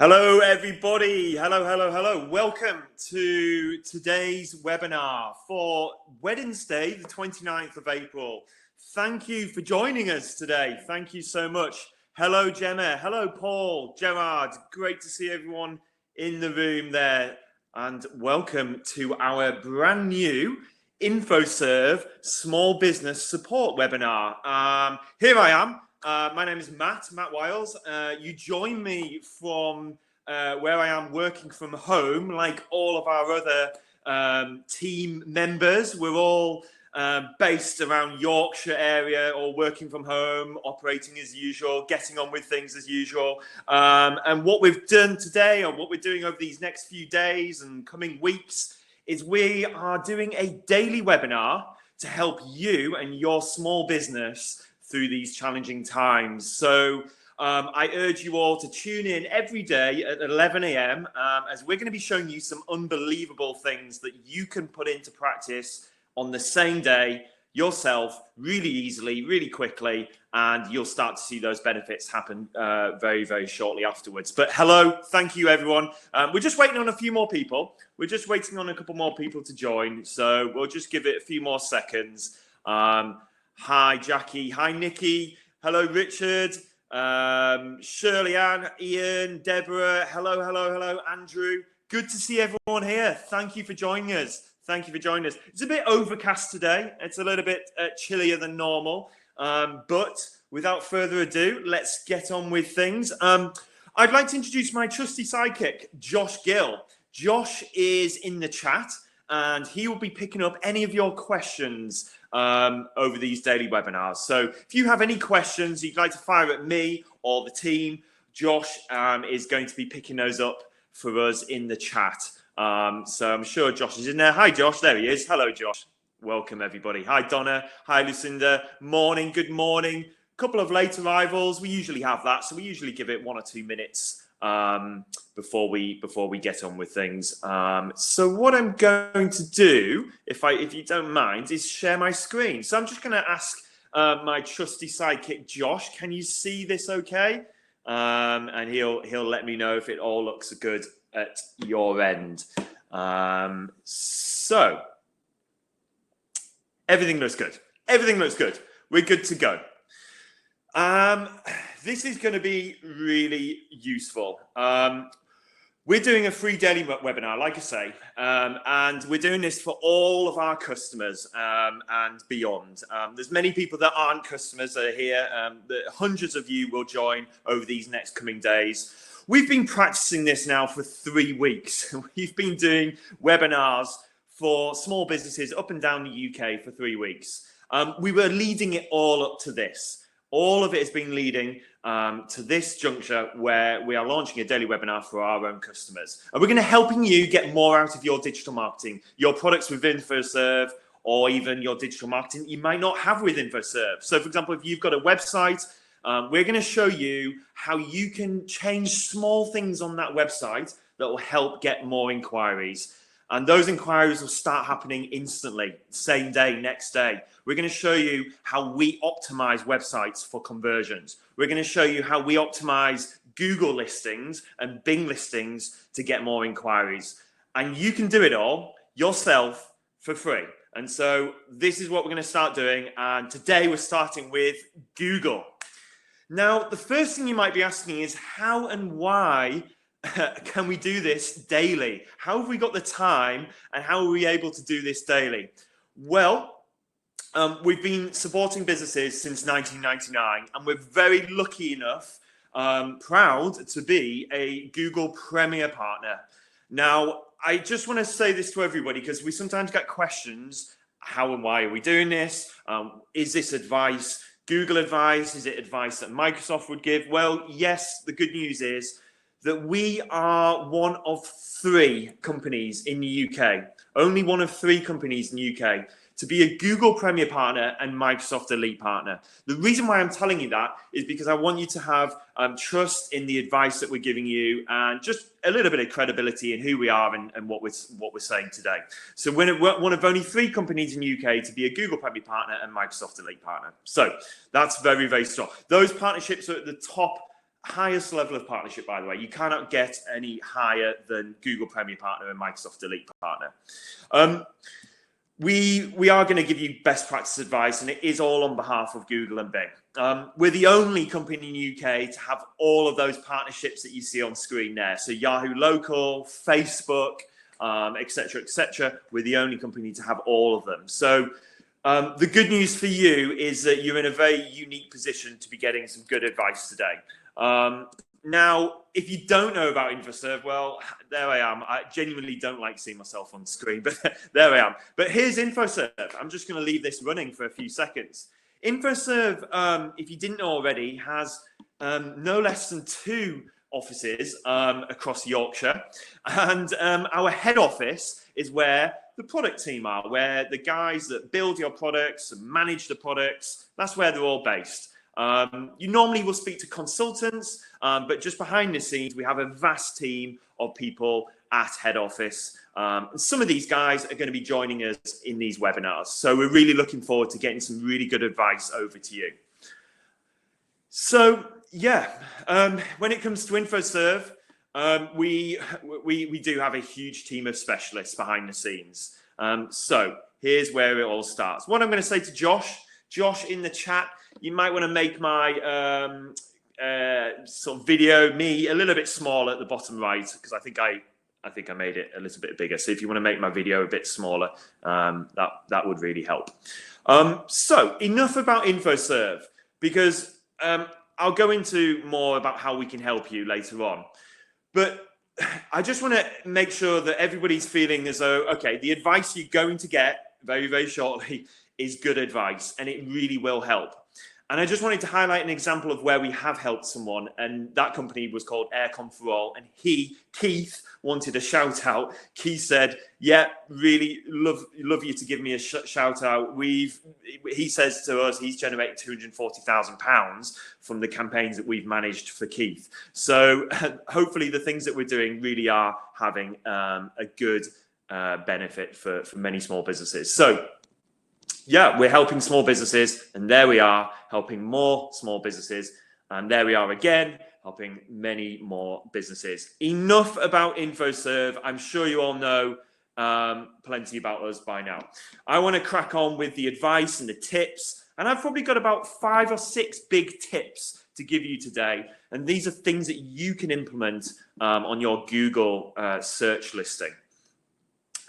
Hello, everybody. Hello. Welcome to today's webinar for Wednesday, the 29th of April. Thank you for joining us today. Thank you so much. Hello, Gemma. Hello, Paul, Gerard. Great to see everyone in the room there. And welcome to our brand new Infoserve Small Business Support webinar. Here I am. My name is Matt Wiles. You join me from where I am working from home, like all of our other team members. We're all based around Yorkshire area, all working from home, operating as usual, getting on with things as usual. And what we've done today, or what we're doing over these next few days and coming weeks, is we are doing a daily webinar to help you and your small business through these challenging times. So I urge you all to tune in every day at 11 a.m. As we're going to be showing you some unbelievable things that you can put into practice on the same day yourself, really easily, really quickly, and you'll start to see those benefits happen very, very shortly afterwards. But hello, thank you, everyone. We're just waiting on a few more people. We're just waiting on a couple more people to join, so we'll just give it a few more seconds. Hi, Jackie. Hi, Nikki. Hello, Richard. Shirley Ann, Ian, Deborah. Hello, Andrew. Good to see everyone here. Thank you for joining us. It's a bit overcast today. It's a little bit chillier than normal. But without further ado, let's get on with things. I'd like to introduce my trusty sidekick, Josh Gill. Josh is in the chat, and he will be picking up any of your questions over these daily webinars. So if you have any questions you'd like to fire at me or the team, Josh is going to be picking those up for us in the chat. So I'm sure Josh is in there. Hi, Josh. There he is. Hello, Josh. Welcome, everybody. Hi, Donna. Hi, Lucinda. Morning. Good morning. Couple of late arrivals. We usually have that. So we usually give it 1 or 2 minutes before we get on with things. So what I'm going to do, if you don't mind, is share my screen. So I'm just going to ask my trusty sidekick Josh, can you see this okay? And he'll let me know if it all looks good at your end. So everything looks good. We're good to go. This is going to be really useful. We're doing a free daily webinar, like I say, and we're doing this for all of our customers and beyond. There's many people that aren't customers that are here. Hundreds of you will join over these next coming days. We've been practicing this now for 3 weeks. We've been doing webinars for small businesses up and down the UK for 3 weeks. We were leading it all up to this. All of it has been leading to this juncture where we are launching a daily webinar for our own customers. And we're going to helping you get more out of your digital marketing, your products with Infoserve, or even your digital marketing you might not have with Infoserve. So, for example, if you've got a website, we're going to show you how you can change small things on that website that will help get more inquiries. And those inquiries will start happening instantly, same day, next day. We're going to show you how we optimize websites for conversions. We're going to show you how we optimize Google listings and Bing listings to get more inquiries. And you can do it all yourself for free. And so this is what we're going to start doing. And today we're starting with Google. Now, the first thing you might be asking is how and why can we do this daily? How have we got the time, and how are we able to do this daily? Well, we've been supporting businesses since 1999, and we're very lucky enough, proud to be a Google Premier Partner. Now, I just want to say this to everybody because we sometimes get questions, how and why are we doing this? Is this advice Google advice? Is it advice that Microsoft would give? Well, yes, the good news is that we are one of 3 companies in the UK, only one of 3 companies in the UK to be a Google Premier Partner and Microsoft Elite Partner. The reason why I'm telling you that is because I want you to have trust in the advice that we're giving you and just a little bit of credibility in who we are and what we're saying today. So we're one of only 3 companies in the UK to be a Google Premier Partner and Microsoft Elite Partner. So that's very, very strong. Those partnerships are at the top highest level of partnership, by the way. You cannot get any higher than Google Premier Partner and Microsoft Elite Partner. We are going to give you best practice advice, and it is all on behalf of Google and Bing. We're the only company in the UK to have all of those partnerships that you see on screen there. So Yahoo Local, Facebook, etc., etc. We're the only company to have all of them. So the good news for you is that you're in a very unique position to be getting some good advice today. Now, if you don't know about Infoserve, well, there I am. I genuinely don't like seeing myself on screen, but there I am. But here's Infoserve. I'm just going to leave this running for a few seconds. Infoserve, if you didn't know already, has no less than 2 offices across Yorkshire. And our head office is where the product team are, where the guys that build your products and manage the products, that's where they're all based. You normally will speak to consultants, but just behind the scenes, we have a vast team of people at head office. And some of these guys are going to be joining us in these webinars. So we're really looking forward to getting some really good advice over to you. So yeah, when it comes to Infoserve, we do have a huge team of specialists behind the scenes. So here's where it all starts. What I'm going to say to Josh in the chat, you might want to make my sort of video, me, a little bit smaller at the bottom right, because I think I made it a little bit bigger. So if you want to make my video a bit smaller, that would really help. So enough about Infoserve, because I'll go into more about how we can help you later on. But I just want to make sure that everybody's feeling as though, okay, the advice you're going to get very, very shortly is good advice, and it really will help. And I just wanted to highlight an example of where we have helped someone, and that company was called Aircon for All, and Keith, wanted a shout out. Keith said, yeah, really love you to give me a shout out. He says to us, he's generated £240,000 from the campaigns that we've managed for Keith. So hopefully the things that we're doing really are having a good benefit for many small businesses. So yeah, we're helping small businesses, and there we are, helping more small businesses, and there we are again, helping many more businesses. Enough about Infoserve. I'm sure you all know plenty about us by now. I want to crack on with the advice and the tips, and I've probably got about 5 or 6 big tips to give you today, and these are things that you can implement on your Google search listing.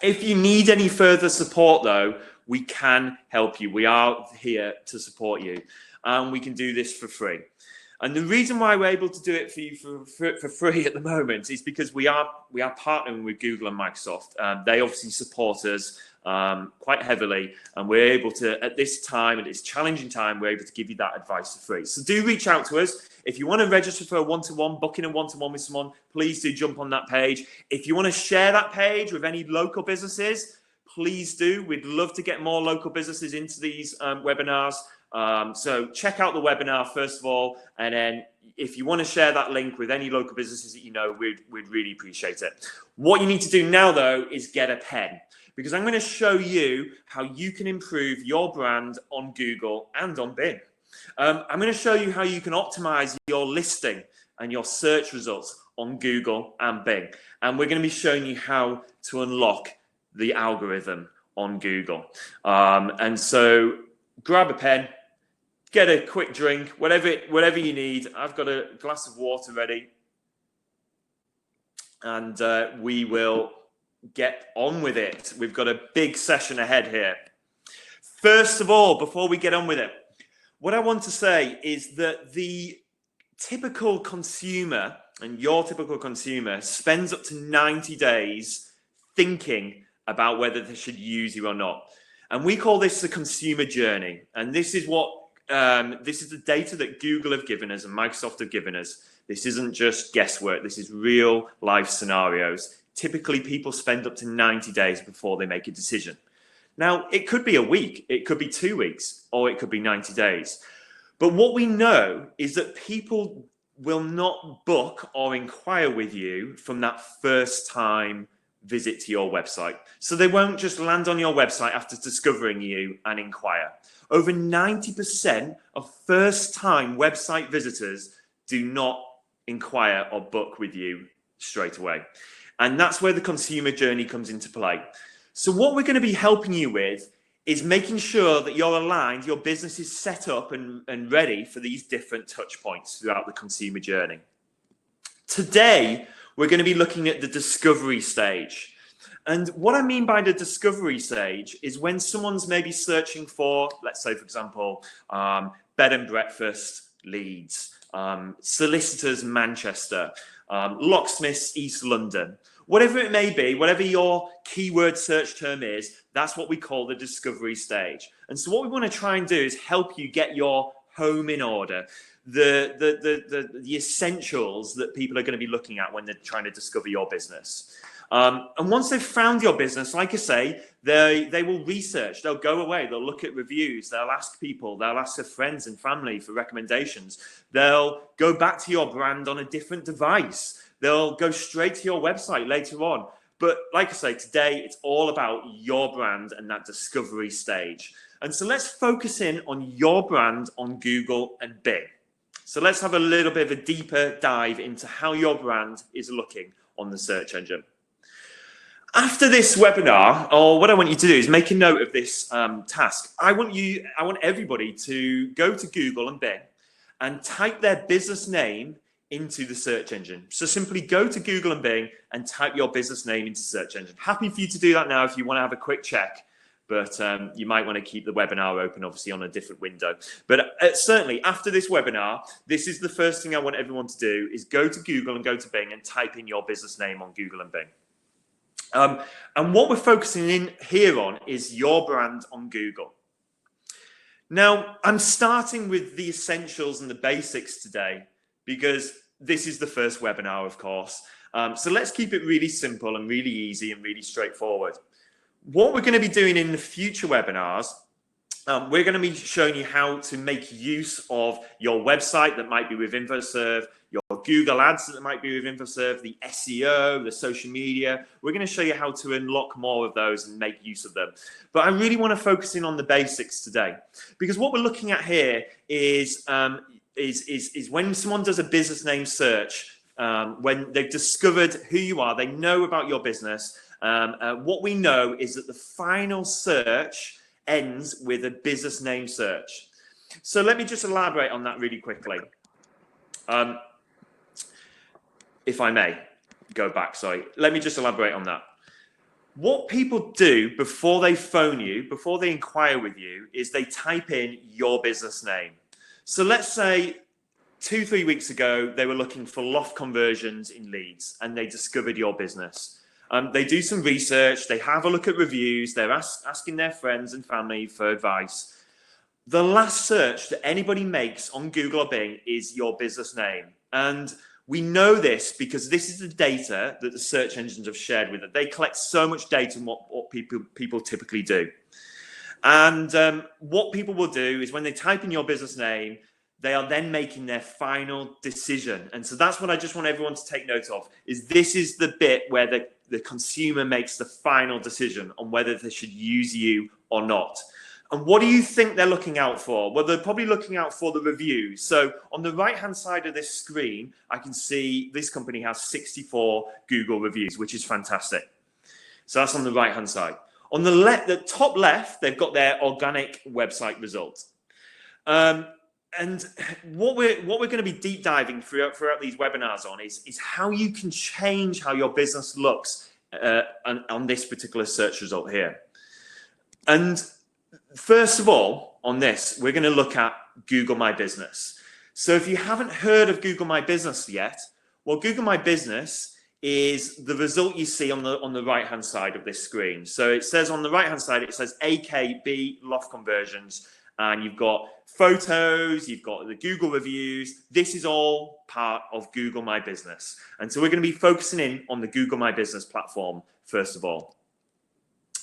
If you need any further support, though, we can help you. We are here to support you, and we can do this for free. And the reason why we're able to do it for you for free at the moment is because we are partnering with Google and Microsoft. They obviously support us quite heavily, and we're able to, at this time, at this challenging time, we're able to give you that advice for free. So do reach out to us. If you want to register for a one-to-one, booking a one-to-one with someone, please do jump on that page. If you want to share that page with any local businesses, please do. We'd love to get more local businesses into these webinars. So check out the webinar first of all, and then if you want to share that link with any local businesses that you know, we'd really appreciate it. What you need to do now, though, is get a pen, because I'm going to show you how you can improve your brand on Google and on Bing. I'm going to show you how you can optimize your listing and your search results on Google and Bing. And we're going to be showing you how to unlock the algorithm on Google. And so grab a pen, get a quick drink, whatever you need. I've got a glass of water ready, and we will get on with it. We've got a big session ahead here. First of all, before we get on with it, what I want to say is that the typical consumer, and your typical consumer, spends up to 90 days thinking about whether they should use you or not. And we call this the consumer journey. And this is what this is the data that Google have given us and Microsoft have given us. This isn't just guesswork. This is real life scenarios. Typically, people spend up to 90 days before they make a decision. Now, it could be a week, it could be 2 weeks, or it could be 90 days. But what we know is that people will not book or inquire with you from that first time visit to your website. So they won't just land on your website after discovering you and inquire. Over 90% of first-time website visitors do not inquire or book with you straight away. And that's where the consumer journey comes into play. So what we're going to be helping you with is making sure that you're aligned, your business is set up and ready for these different touch points throughout the consumer journey. Today, we're going to be looking at the discovery stage. And what I mean by the discovery stage is when someone's maybe searching for, let's say, for example, bed and breakfast Leeds, solicitors Manchester, locksmiths East London. Whatever it may be, whatever your keyword search term is, that's what we call the discovery stage. And so what we want to try and do is help you get your home in order, the essentials that people are going to be looking at when they're trying to discover your business. And once they've found your business, like I say, they will research, they'll go away, they'll look at reviews, they'll ask people, they'll ask their friends and family for recommendations. They'll go back to your brand on a different device. They'll go straight to your website later on. But like I say, today, it's all about your brand and that discovery stage. And so let's focus in on your brand on Google and Bing. So let's have a little bit of a deeper dive into how your brand is looking on the search engine. After this webinar, or what I want you to do is make a note of this task. I want everybody to go to Google and Bing and type their business name into the search engine. So simply go to Google and Bing and type your business name into search engine. Happy for you to do that now if you want to have a quick check, but you might want to keep the webinar open, obviously, on a different window. But certainly after this webinar, this is the first thing I want everyone to do is go to Google and go to Bing and type in your business name on Google and Bing. And what we're focusing in here on is your brand on Google. Now, I'm starting with the essentials and the basics today because this is the first webinar, of course. So let's keep it really simple and really easy and really straightforward. What we're going to be doing in the future webinars, we're going to be showing you how to make use of your website that might be with Infoserve, your Google ads that might be with Infoserve, the SEO, the social media. We're going to show you how to unlock more of those and make use of them. But I really want to focus in on the basics today, because what we're looking at here is when someone does a business name search, when they've discovered who you are, they know about your business. What we know is that the final search ends with a business name search. So let me just elaborate on that really quickly. If I may go back, sorry. Let me just elaborate on that. What people do before they phone you, before they inquire with you, is they type in your business name. So let's say 2-3 weeks ago, they were looking for loft conversions in Leeds and they discovered your business. They do some research, they have a look at reviews, they're asking their friends and family for advice. The last search that anybody makes on Google or Bing is your business name. And we know this because this is the data that the search engines have shared with it. They collect so much data on what people typically do. And what people will do is when they type in your business name, they are then making their final decision. And so that's what I just want everyone to take note of, is this is the bit where the consumer makes the final decision on whether they should use you or not. And what do you think they're looking out for? Well, they're probably looking out for the reviews. So on the right-hand side of this screen, I can see this company has 64 Google reviews, which is fantastic. So that's on the right-hand side. On the top left, they've got their organic website result. And what we're going to be deep diving throughout these webinars on is how you can change how your business looks on this particular search result here. And first of all, on this, we're going to look at Google My Business. So if you haven't heard of Google My Business yet, well, Google My Business is the result you see on the right-hand side of this screen. So it says on the right-hand side, it says AKB loft conversions, and you've got photos, you've got the Google reviews. This is all part of Google My Business. And so we're going to be focusing in on the Google My Business platform, first of all.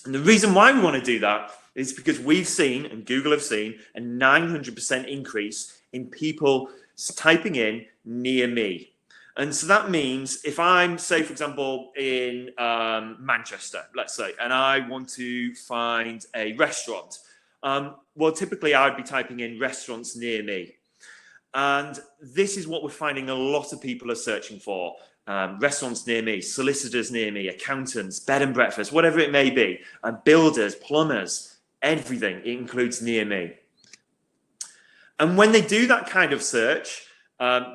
And the reason why we want to do that is because we've seen, and Google have seen, a 900% increase in people typing in near me. And so that means if I'm, say, for example, in Manchester, let's say, and I want to find a restaurant, well, typically I would be typing in restaurants near me. And this is what we're finding a lot of people are searching for. Restaurants near me, solicitors near me, accountants, bed and breakfast, whatever it may be, builders, plumbers, everything. It includes near me. And when they do that kind of search,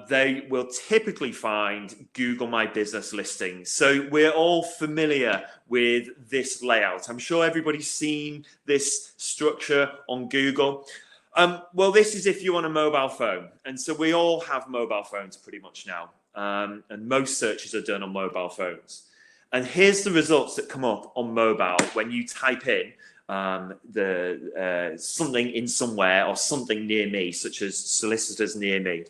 they will typically find Google My Business listings. So we're all familiar with this layout. I'm sure everybody's seen this structure on Google. Well, this is if you're on a mobile phone. And so we all have mobile phones pretty much now. And most searches are done on mobile phones. And here's the results that come up on mobile when you type in something in somewhere or something near me, such as solicitors near me.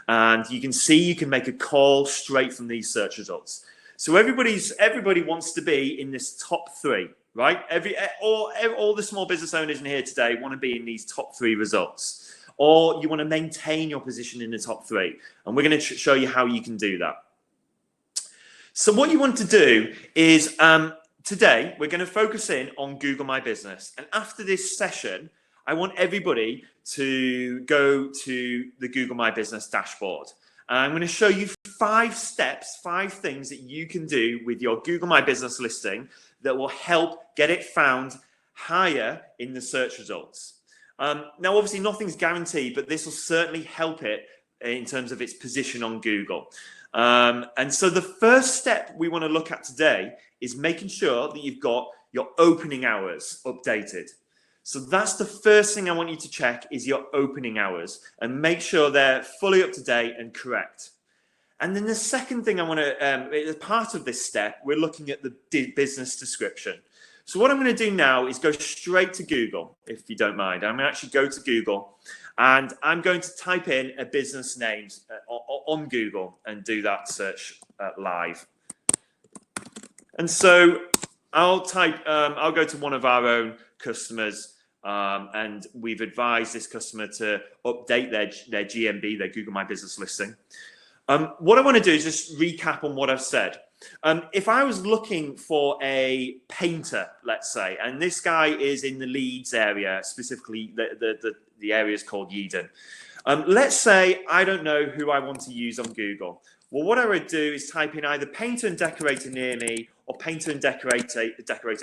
And you can see you can make a call straight from these search results. So everybody wants to be in this top 3, right? All the small business owners in here today want to be in these top 3 results, or you want to maintain your position in the top 3. And we're going to show you how you can do that. So what you want to do is today we're going to focus in on Google My Business. And after this session, I want everybody to go to the Google My Business dashboard. And I'm going to show you 5 steps, 5 things that you can do with your Google My Business listing that will help get it found higher in the search results. Now, obviously, nothing's guaranteed, but this will certainly help it in terms of its position on Google. And so the first step we want to look at today is making sure that you've got your opening hours updated. So that's the first thing I want you to check is your opening hours and make sure they're fully up to date and correct. And then the second thing I want to, as part of this step, we're looking at the business description. So what I'm going to do now is go straight to Google, if you don't mind. I'm going to actually go to Google and I'm going to type in a business name on Google and do that search live. And so I'll go to one of our own customers and we've advised this customer to update their GMB, their Google My Business listing. What I want to do is just recap on what I've said. If I was looking for a painter, let's say, and this guy is in the Leeds area, specifically the area is called Yeadon. Let's say I don't know who I want to use on Google. Well, what I would do is type in either painter and decorator near me or painter and decorator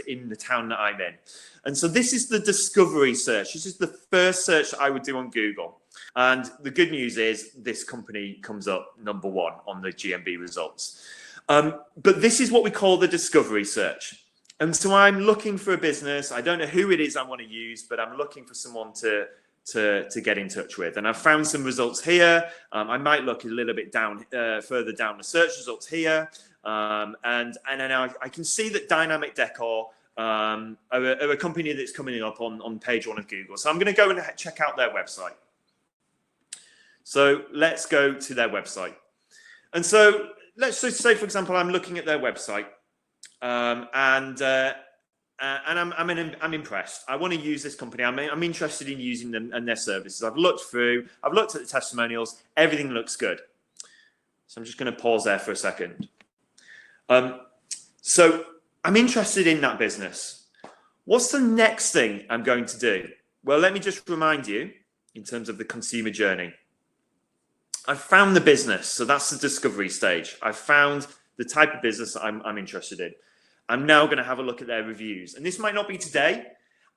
in the town that I'm in. And so this is the discovery search. This is the first search that I would do on Google. And the good news is this company comes up number 1 on the GMB results. But this is what we call the discovery search. And so I'm looking for a business. I don't know who it is I want to use, but I'm looking for someone to get in touch with. And I've found some results here. I might look a little bit down, further down the search results here. And then I can see that Dynamic Decor are a company that's coming up on page 1 of Google. So I'm going to go and check out their website. So let's go to their website. And so let's just say, for example, I'm looking at their website and I'm impressed. I want to use this company. I'm interested in using them and their services. I've looked at the testimonials. Everything looks good. So I'm just going to pause there for a second. So I'm interested in that business. What's the next thing I'm going to do? Well, let me just remind you in terms of the consumer journey. I've found the business. So that's the discovery stage. I've found the type of business I'm interested in. I'm now going to have a look at their reviews. And this might not be today.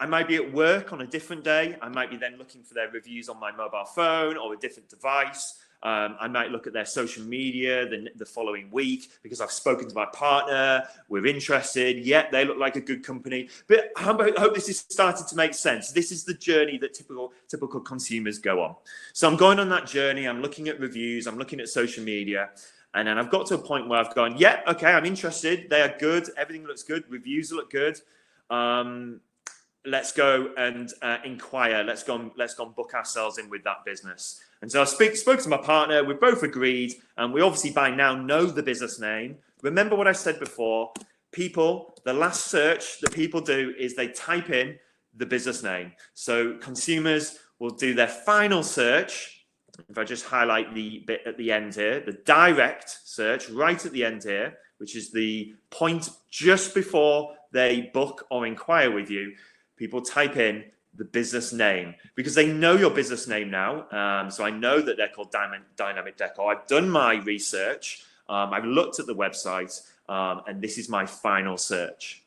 I might be at work on a different day. I might be then looking for their reviews on my mobile phone or a different device. I might look at their social media the following week because I've spoken to my partner. We're interested. Yeah, they look like a good company. But I hope this is starting to make sense. This is the journey that typical consumers go on. So I'm going on that journey. I'm looking at reviews. I'm looking at social media. And then I've got to a point where I've gone, yeah, okay, I'm interested. They are good. Everything looks good. Reviews look good. Let's go and inquire. Let's go and book ourselves in with that business. And so I spoke to my partner. We both agreed. And we obviously by now know the business name. Remember what I said before. People, the last search that people do is they type in the business name. So consumers will do their final search. If I just highlight the bit at the end here, the direct search right at the end here, which is the point just before they book or inquire with you, people type in the business name, because they know your business name now. So I know that they're called Dynamic Decor. I've done my research. I've looked at the website, and this is my final search.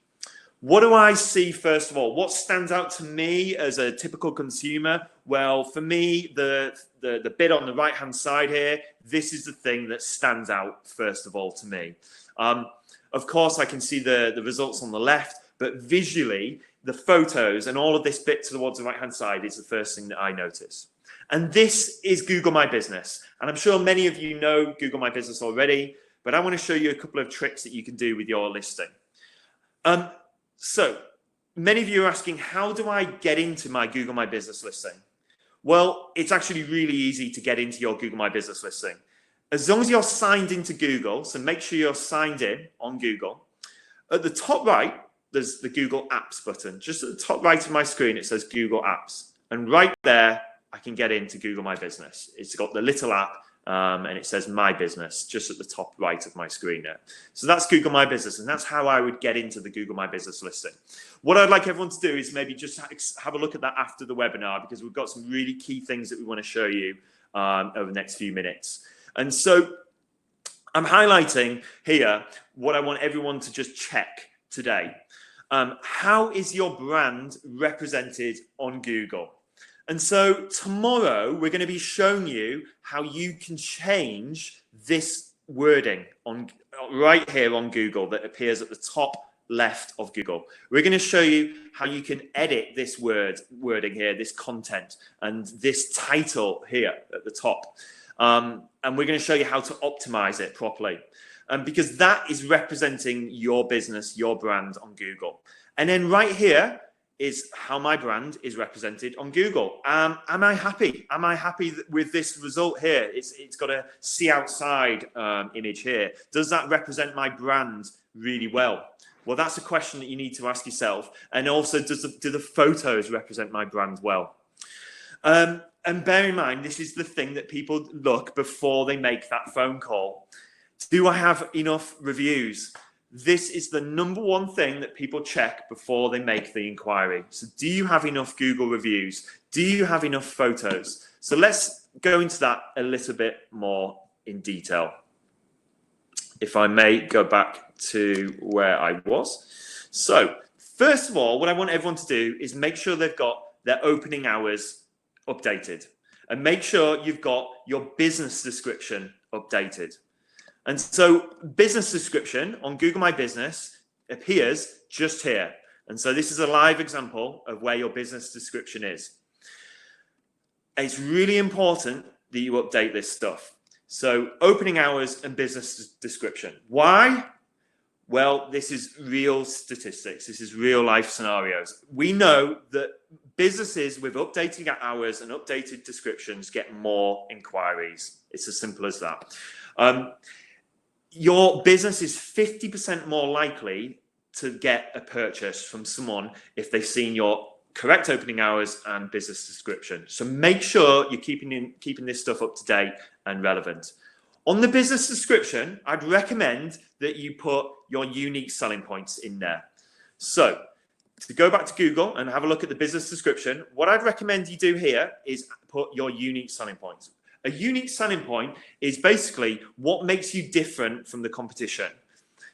What do I see first of all? What stands out to me as a typical consumer? Well, for me, the bit on the right-hand side here, this is the thing that stands out first of all to me. Of course, I can see the results on the left, but visually, the photos and all of this bit towards the right-hand side is the first thing that I notice. And this is Google My Business. And I'm sure many of you know Google My Business already, but I want to show you a couple of tricks that you can do with your listing. So many of you are asking, how do I get into my Google My Business listing? Well, it's actually really easy to get into your Google My Business listing. As long as you're signed into Google, so make sure you're signed in on Google. At the top right, there's the Google Apps button. Just at the top right of my screen, it says Google Apps. And right there, I can get into Google My Business. It's got the little app, and it says My Business just at the top right of my screen there. So that's Google My Business, and that's how I would get into the Google My Business listing. What I'd like everyone to do is maybe just have a look at that after the webinar, because we've got some really key things that we want to show you over the next few minutes. And so I'm highlighting here what I want everyone to just check today. How is your brand represented on Google? And so tomorrow we're going to be showing you how you can change this wording on right here on Google that appears at the top left of Google. We're going to show you how you can edit this wording here, this content, and this title here at the top. And we're going to show you how to optimize it properly. Because that is representing your business, your brand on Google. And then right here is how my brand is represented on Google. Am I happy? Am I happy with this result here? It's got a see outside image here. Does that represent my brand really well? Well, that's a question that you need to ask yourself. And also, do the photos represent my brand well? And bear in mind, this is the thing that people look before they make that phone call. Do I have enough reviews? This is the number one thing that people check before they make the inquiry. So do you have enough Google reviews? Do you have enough photos? So let's go into that a little bit more in detail. If I may go back to where I was. So first of all, what I want everyone to do is make sure they've got their opening hours updated, and make sure you've got your business description updated. And so business description on Google My Business appears just here. And so this is a live example of where your business description is. It's really important that you update this stuff. So opening hours and business description. Why? Well, this is real statistics. This is real life scenarios. We know that businesses with updating hours and updated descriptions get more inquiries. It's as simple as that. Your business is 50% more likely to get a purchase from someone if they've seen your correct opening hours and business description. So make sure you're keeping this stuff up to date and relevant. On the business description, I'd recommend that you put your unique selling points in there. So to go back to Google and have a look at the business description, what I'd recommend you do here is put your unique selling points. A unique selling point is basically what makes you different from the competition.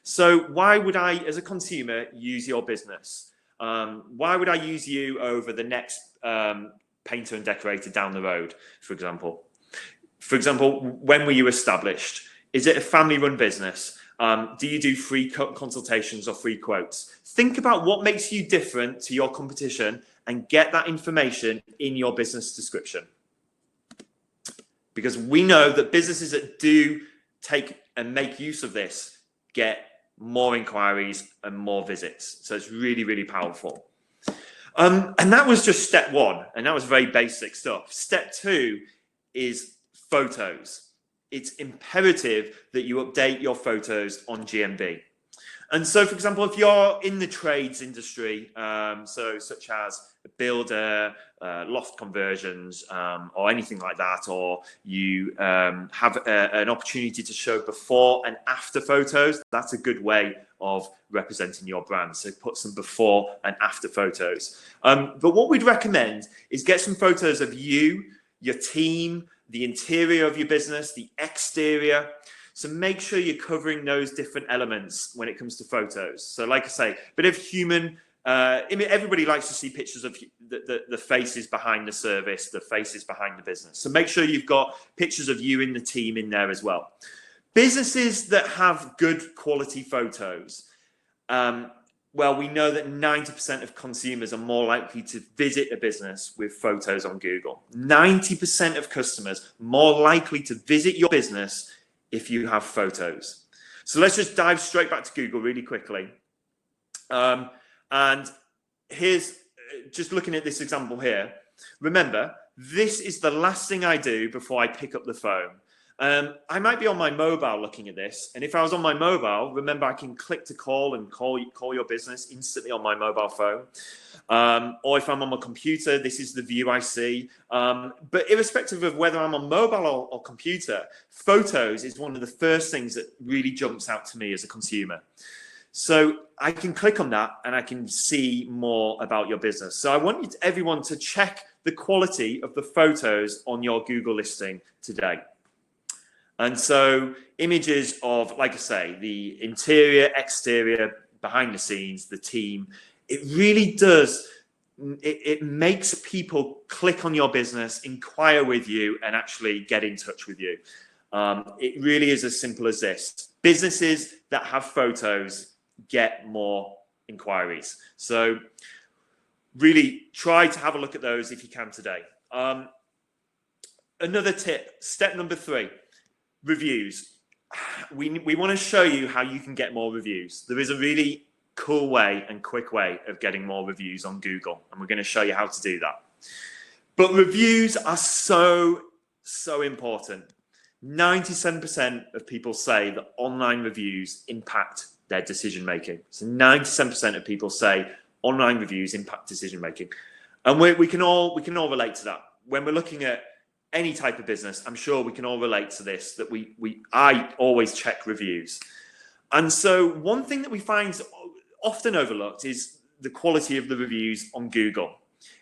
So why would I, as a consumer, use your business? Why would I use you over the next painter and decorator down the road, for example? For example, when were you established? Is it a family-run business? Do you do free consultations or free quotes? Think about what makes you different to your competition and get that information in your business description. Because we know that businesses that do take and make use of this get more inquiries and more visits. So it's really, really powerful. And that was just step one. And that was very basic stuff. Step two is photos. It's imperative that you update your photos on GMB. And so, for example, if you're in the trades industry, so such as a builder, loft conversions, or anything like that, or you have an opportunity to show before and after photos, that's a good way of representing your brand. So put some before and after photos. But what we'd recommend is get some photos of you, your team, the interior of your business, the exterior. So make sure you're covering those different elements when it comes to photos. So like I say, a bit of human, everybody likes to see pictures of the faces behind the service, the faces behind the business. So make sure you've got pictures of you and the team in there as well. Businesses that have good quality photos, well, we know that 90% of consumers are more likely to visit a business with photos on Google. 90% of customers more likely to visit your business if you have photos. So let's just dive straight back to Google really quickly. And here's just looking at this example here. Remember, this is the last thing I do before I pick up the phone. I might be on my mobile looking at this, and if I was on my mobile, remember I can click to call and call your business instantly on my mobile phone. Or if I'm on my computer, this is the view I see. But irrespective of whether I'm on mobile or computer, photos is one of the first things that really jumps out to me as a consumer. So I can click on that and I can see more about your business. So I want everyone to check the quality of the photos on your Google listing today. And so images of, like I say, the interior, exterior, behind the scenes, the team, it really does, it makes people click on your business, inquire with you, and actually get in touch with you. It really is as simple as this. Businesses that have photos get more inquiries. So really try to have a look at those if you can today. Another tip, step number 3. Reviews. We want to show you how you can get more reviews. There is a really cool way and quick way of getting more reviews on Google, and we're going to show you how to do that. But reviews are so important. 97% of people say that online reviews impact their decision making. So 97% of people say online reviews impact decision making, and we can all relate to that when we're looking at any type of business. I'm sure we can all relate to this, that I always check reviews. And so one thing that we find often overlooked is the quality of the reviews on Google.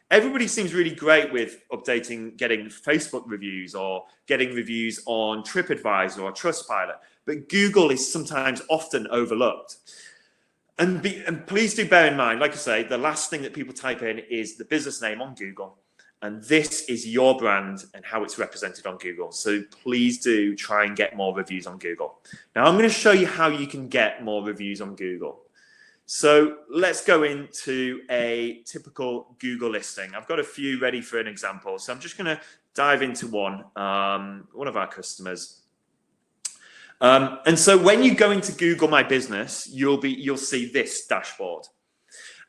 Everybody seems really great with getting Facebook reviews or getting reviews on TripAdvisor or Trustpilot, but Google is sometimes often overlooked. And please do bear in mind, like I say, the last thing that people type in is the business name on Google. And this is your brand and how it's represented on Google. So please do try and get more reviews on Google. Now I'm going to show you how you can get more reviews on Google. So let's go into a typical Google listing. I've got a few ready for an example. So I'm just going to dive into one of our customers. And so when you go into Google My Business, you'll see this dashboard.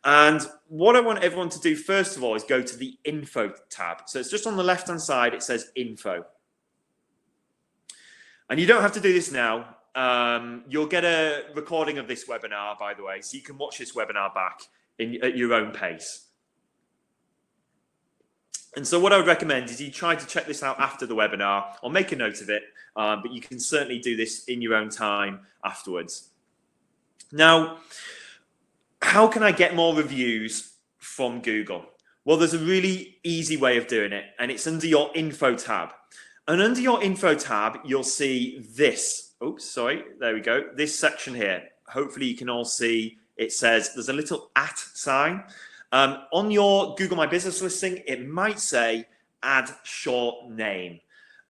And what I want everyone to do first of all is go to the Info tab. So it's just on the left-hand side, it says Info. And you don't have to do this now. You'll get a recording of this webinar, by the way, so you can watch this webinar back at your own pace. And so what I would recommend is you try to check this out after the webinar or make a note of it, but you can certainly do this in your own time afterwards. Now, how can I get more reviews from Google? Well, there's a really easy way of doing it, and it's under your Info tab. And under your Info tab, you'll see this. Oops, sorry, there we go. This section here. Hopefully you can all see it says there's a little @ sign. On your Google My Business listing, it might say add short name.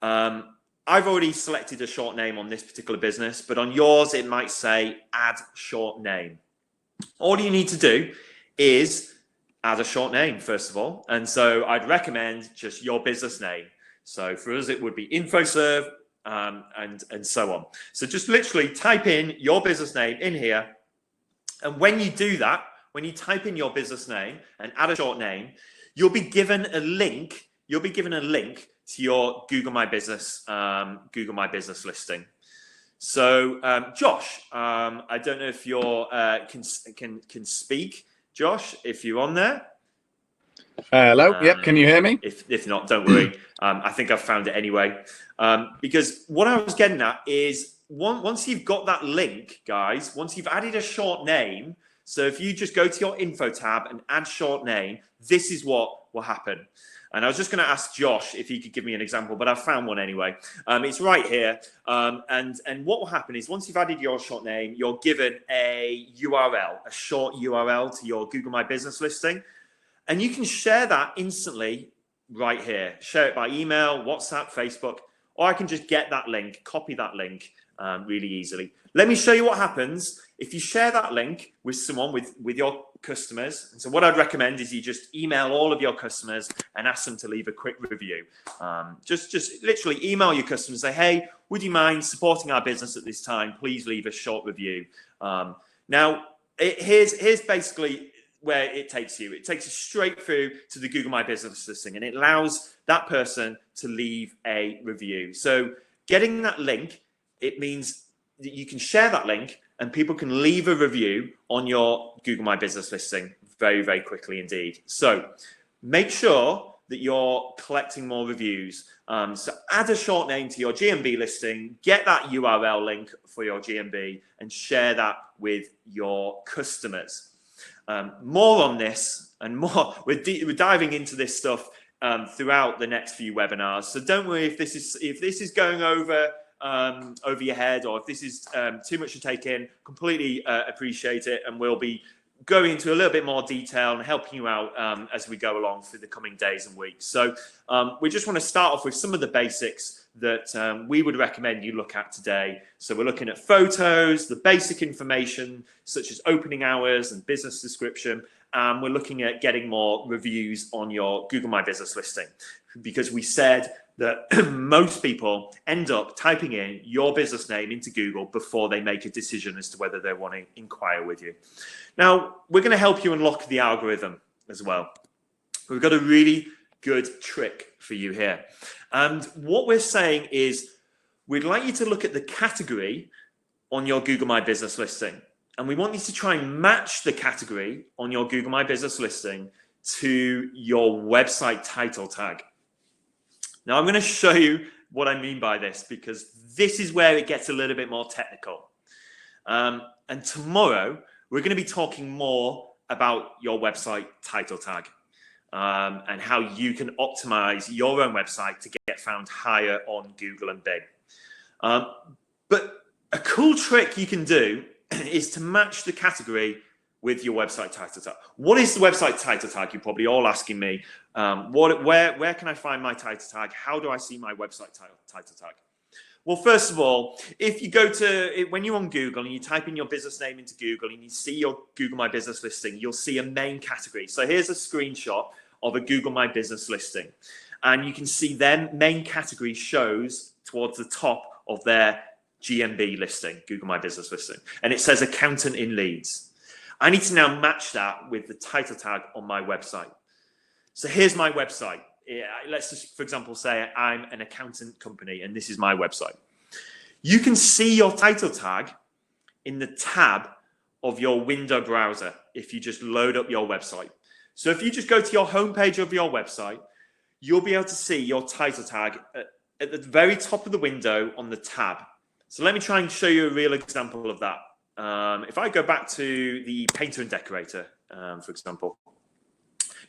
I've already selected a short name on this particular business, but on yours, it might say add short name. All you need to do is add a short name, first of all. And so I'd recommend just your business name. So for us, it would be Infoserve and so on. So just literally type in your business name in here. And when you do that, when you type in your business name and add a short name, you'll be given a link. You'll be given a link to your Google My Business listing. So, Josh, I don't know if you're can speak, Josh, if you're on there. Hello. Yep. Can you hear me? If not, don't worry. I think I've found it anyway. Because what I was getting at is once you've got that link, guys, once you've added a short name, so if you just go to your info tab and add short name, this is what will happen. And I was just going to ask Josh if he could give me an example, but I found one anyway. It's right here. And what will happen is once you've added your short name, you're given a URL, a short URL to your Google My Business listing. And you can share that instantly right here. Share it by email, WhatsApp, Facebook, or I can just get that link, copy that link really easily. Let me show you what happens if you share that link with someone, with your customers. And so what I'd recommend is you just email all of your customers and ask them to leave a quick review. Just literally email your customers and say, hey, would you mind supporting our business at this time? Please leave a short review. Now, here's basically where it takes you. It takes you straight through to the Google My Business listing, and it allows that person to leave a review. So getting that link, it means that you can share that link and people can leave a review on your Google My Business listing very, very quickly indeed. So make sure that you're collecting more reviews. So add a short name to your GMB listing, get that URL link for your GMB and share that with your customers. More on this and more, we're diving into this stuff throughout the next few webinars. So don't worry if this is going over your head, or if this is too much to take in. Completely appreciate it, and we'll be going into a little bit more detail and helping you out as we go along through the coming days and weeks. So we just want to start off with some of the basics that we would recommend you look at today. So we're looking at photos, the basic information such as opening hours and business description. We're looking at getting more reviews on your Google My Business listing, because we said that most people end up typing in your business name into Google before they make a decision as to whether they want to inquire with you. Now, we're going to help you unlock the algorithm as well. We've got a really good trick for you here. And what we're saying is we'd like you to look at the category on your Google My Business listing. And we want you to try and match the category on your Google My Business listing to your website title tag. Now, I'm going to show you what I mean by this, because this is where it gets a little bit more technical. And tomorrow, we're going to be talking more about your website title tag and how you can optimize your own website to get found higher on Google and Bing. But a cool trick you can do is to match the category with your website title tag. What is the website title tag? You're probably all asking me. Where can I find my title tag? How do I see my website title tag? Well, first of all, if you go to, when you're on Google and you type in your business name into Google and you see your Google My Business listing, you'll see a main category. So here's a screenshot of a Google My Business listing. And you can see their main category shows towards the top of their GMB listing, Google My Business listing. And it says accountant in Leeds. I need to now match that with the title tag on my website. So here's my website. Let's just, for example, say I'm an accountant company and this is my website. You can see your title tag in the tab of your window browser if you just load up your website. So if you just go to your homepage of your website, you'll be able to see your title tag at the very top of the window on the tab. So let me try and show you a real example of that. If I go back to the painter and decorator, for example.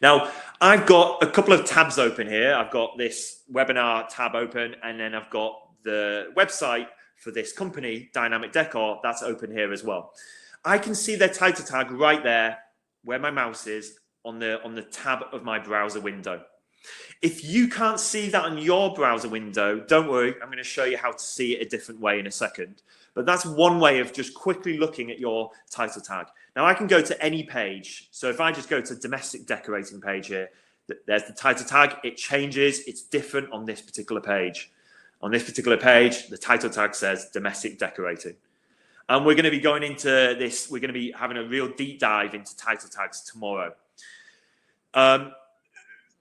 Now, I've got a couple of tabs open here. I've got this webinar tab open, and then I've got the website for this company, Dynamic Decor, that's open here as well. I can see their title tag right there, where my mouse is, on the tab of my browser window. If you can't see that on your browser window, don't worry, I'm going to show you how to see it a different way in a second. But that's one way of just quickly looking at your title tag. Now I can go to any page. So if I just go to domestic decorating page here, there's the title tag. It changes. It's different on this particular page. On this particular page, the title tag says domestic decorating. And we're going to be going into this. We're going to be having a real deep dive into title tags tomorrow.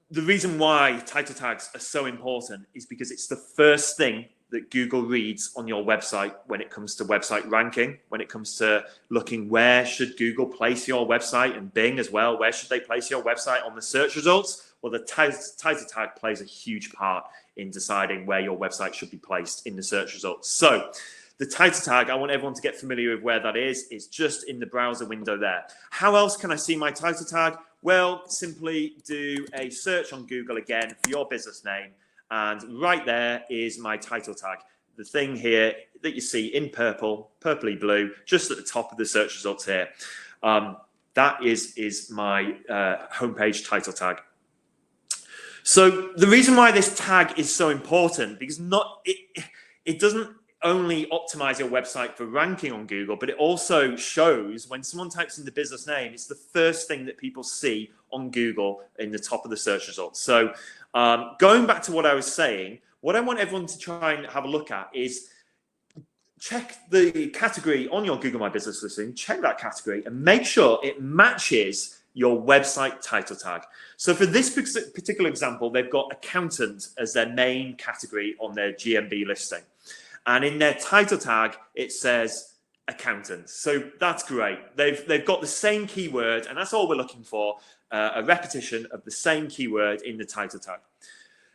The reason why title tags are so important is because it's the first thing that Google reads on your website when it comes to website ranking, when it comes to looking where should Google place your website, and Bing as well, where should they place your website on the search results? Well, the title tag plays a huge part in deciding where your website should be placed in the search results. So the title tag, I want everyone to get familiar with where that is. It's just in the browser window there. How else can I see my title tag? Well, simply do a search on Google again for your business name, and right there is my title tag. The thing here that you see in purple, purpley blue, just at the top of the search results here. That is my homepage title tag. So the reason why this tag is so important, because it doesn't only optimize your website for ranking on Google, but it also shows when someone types in the business name, it's the first thing that people see on Google in the top of the search results. So going back to what I was saying, what I want everyone to try and have a look at is check the category on your Google My Business listing, check that category and make sure it matches your website title tag. So for this particular example, they've got accountant as their main category on their GMB listing. And in their title tag, it says accountant. So that's great. They've got the same keyword, and that's all we're looking for, a repetition of the same keyword in the title tag.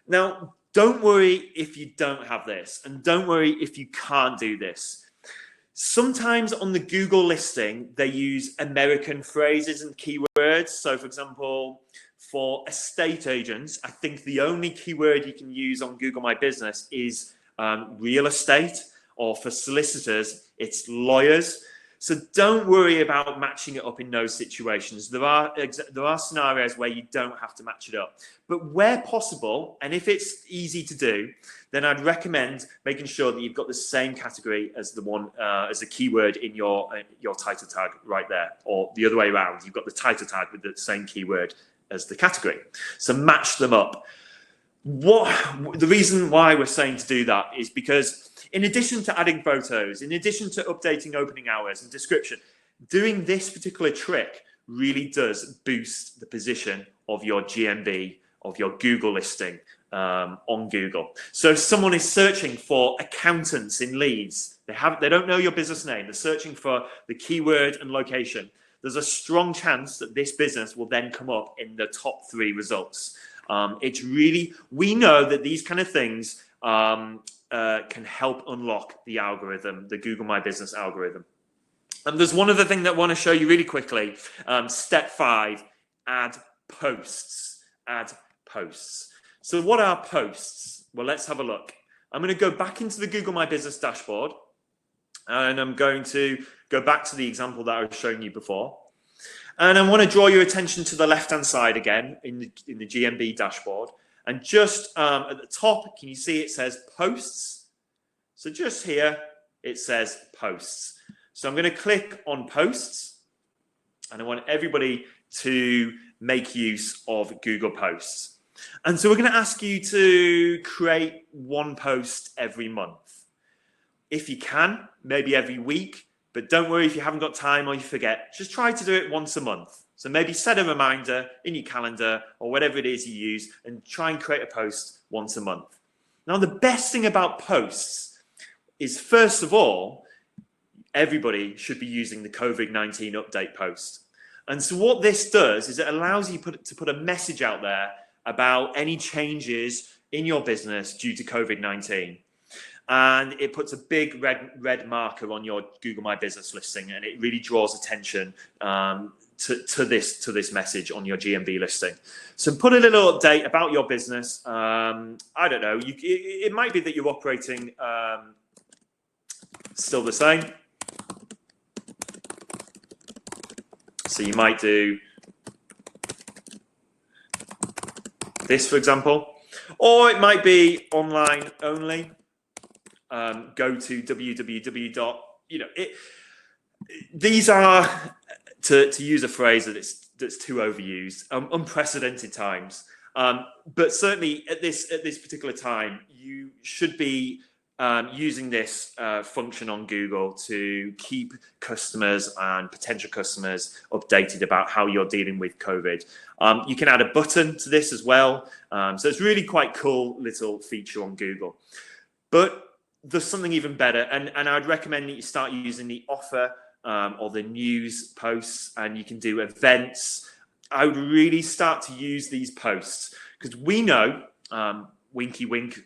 Now, don't worry if you don't have this, and don't worry if you can't do this. Sometimes on the Google listing, they use American phrases and keywords. So for example, for estate agents, I think the only keyword you can use on Google My Business is real estate, or for solicitors, it's lawyers. So don't worry about matching it up in those situations. There are scenarios where you don't have to match it up. But where possible, and if it's easy to do, then I'd recommend making sure that you've got the same category as the one as the keyword in your title tag right there, or the other way around. You've got the title tag with the same keyword as the category. So match them up. The reason why we're saying to do that is because in addition to adding photos, in addition to updating opening hours and description, doing this particular trick really does boost the position of your GMB, of your Google listing on Google. So if someone is searching for accountants in Leeds, they don't know your business name, they're searching for the keyword and location, there's a strong chance that this business will then come up in the top 3 results. We know that these kind of things can help unlock the algorithm, the Google My Business algorithm. And there's one other thing that I want to show you really quickly. Step 5, add posts. Add posts. So what are posts? Well, let's have a look. I'm going to go back into the Google My Business dashboard, and I'm going to go back to the example that I was showing you before. And I want to draw your attention to the left-hand side again in the GMB dashboard. And just at the top, can you see it says posts? So just here, it says posts. So I'm going to click on posts, and I want everybody to make use of Google Posts. And so we're going to ask you to create 1 post every month. If you can, maybe every week. But don't worry if you haven't got time or you forget. Just try to do it once a month. So maybe set a reminder in your calendar or whatever it is you use and try and create a post once a month. Now, the best thing about posts is, first of all, everybody should be using the COVID-19 update post. And so what this does is it allows you to put a message out there about any changes in your business due to COVID-19. And it puts a big red marker on your Google My Business listing, and it really draws attention to this message on your GMB listing. So put a little update about your business. I don't know. It might be that you're operating still the same. So you might do this, for example, or it might be online only. Go to www. These are, to use a phrase that's too overused, unprecedented times. But certainly at this particular time, you should be using this function on Google to keep customers and potential customers updated about how you're dealing with COVID. You can add a button to this as well. So it's really quite cool little feature on Google. But there's something even better, and I'd recommend that you start using the offer or the news posts, and you can do events. I would really start to use these posts because we know, winky wink,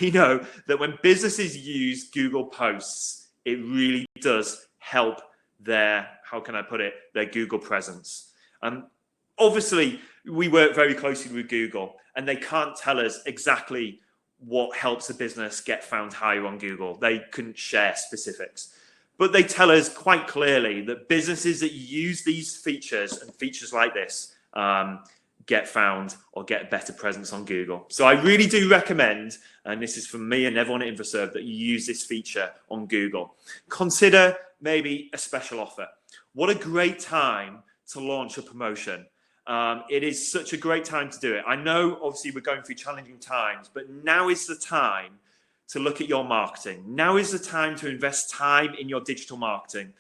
we know that when businesses use Google Posts, it really does help their, how can I put it, their Google presence. Obviously, we work very closely with Google, and they can't tell us exactly what helps a business get found higher on Google. They couldn't share specifics. But they tell us quite clearly that businesses that use these features and features like this get found or get better presence on Google. So I really do recommend, and this is from me and everyone at Infoserve, that you use this feature on Google. Consider maybe a special offer. What a great time to launch a promotion. It is such a great time to do it. I know obviously we're going through challenging times, but now is the time to look at your marketing. Now is the time to invest time in your digital marketing,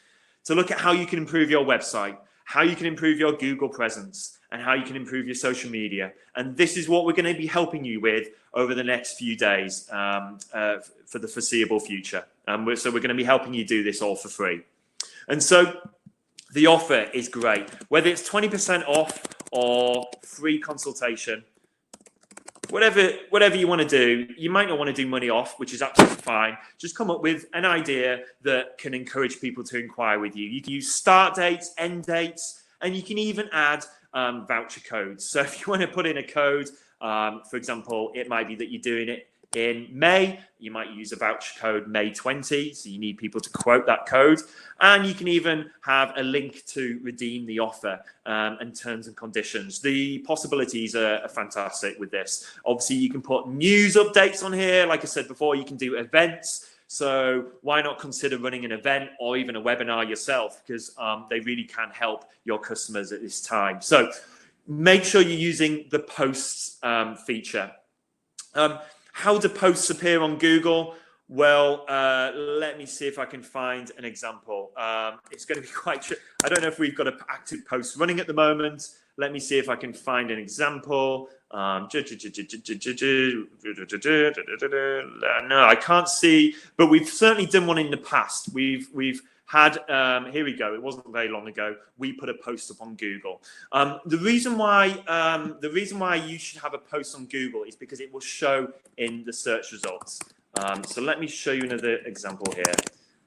to look at how you can improve your website, how you can improve your Google presence, and how you can improve your social media. And this is what we're going to be helping you with over the next few days for the foreseeable future. So we're going to be helping you do this all for free. And so the offer is great. Whether it's 20% off or free consultation, whatever you want to do, you might not want to do money off, which is absolutely fine. Just come up with an idea that can encourage people to inquire with you. You can use start dates, end dates, and you can even add voucher codes. So if you want to put in a code, for example, it might be that you're doing it in May, you might use a voucher code May 20, so you need people to quote that code. And you can even have a link to redeem the offer and terms and conditions. The possibilities are fantastic with this. Obviously, you can put news updates on here. Like I said before, you can do events. So why not consider running an event or even a webinar yourself, because they really can help your customers at this time. So make sure you're using the posts feature. How do posts appear on Google? Well, let me see if I can find an example. It's going to be quite I don't know if we've got an active post running at the moment. Let me see if I can find an example. No, I can't see, but we've certainly done one in the past. We've had, here we go. It wasn't very long ago. We put a post up on Google. The reason why you should have a post on Google is because it will show in the search results. So let me show you another example here.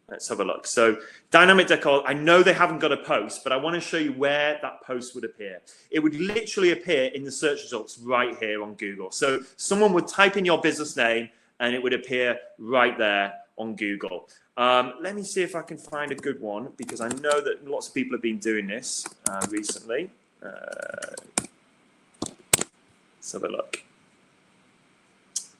Let's have a look. So dynamic decor, I know they haven't got a post, but I want to show you where that post would appear. It would literally appear in the search results right here on Google. So someone would type in your business name and it would appear right there on Google. Let me see if I can find a good one, because I know that lots of people have been doing this recently. Let's have a look.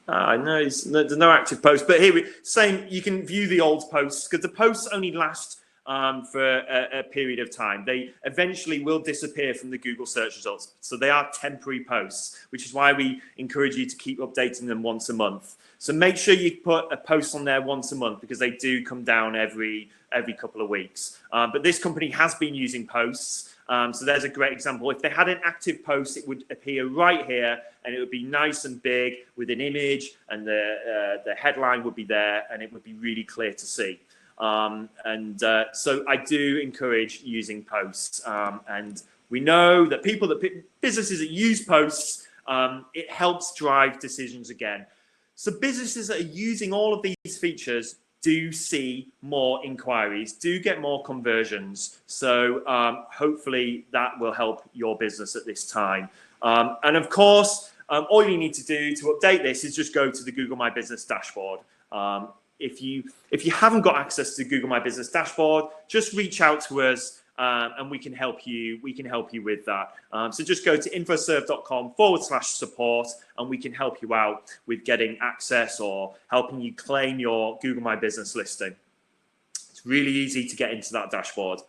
No, there's no active post, but here same. You can view the old posts, because the posts only last for a period of time. They eventually will disappear from the Google search results, so they are temporary posts, which is why we encourage you to keep updating them once a month. So make sure you put a post on there once a month, because they do come down every couple of weeks. But this company has been using posts. So there's a great example. If they had an active post, it would appear right here, and it would be nice and big with an image, and the headline would be there, and it would be really clear to see. So I do encourage using posts. And we know that businesses that use posts, it helps drive decisions again. So businesses that are using all of these features do see more inquiries, do get more conversions. So hopefully that will help your business at this time. And of course, all you need to do to update this is just go to the Google My Business dashboard. If you haven't got access to Google My Business dashboard, just reach out to us and we can help you. We can help you with that. So just go to infoserve.com/support and we can help you out with getting access or helping you claim your Google My Business listing. It's really easy to get into that dashboard.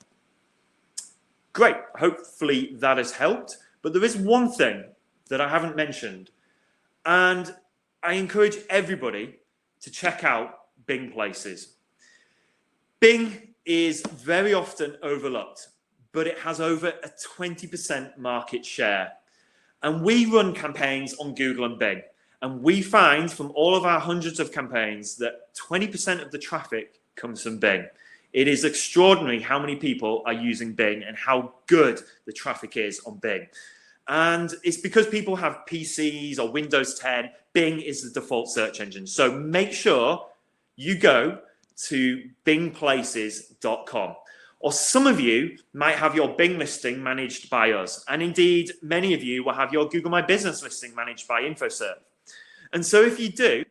Great. Hopefully that has helped. But there is one thing that I haven't mentioned, and I encourage everybody to check out Bing Places. Bing is very often overlooked, but it has over a 20% market share. And we run campaigns on Google and Bing. And we find from all of our hundreds of campaigns that 20% of the traffic comes from Bing. It is extraordinary how many people are using Bing and how good the traffic is on Bing. And it's because people have PCs or Windows 10. Bing is the default search engine. So make sure you go to bingplaces.com. Or some of you might have your Bing listing managed by us. And indeed, many of you will have your Google My Business listing managed by Infoserve. And so if you do,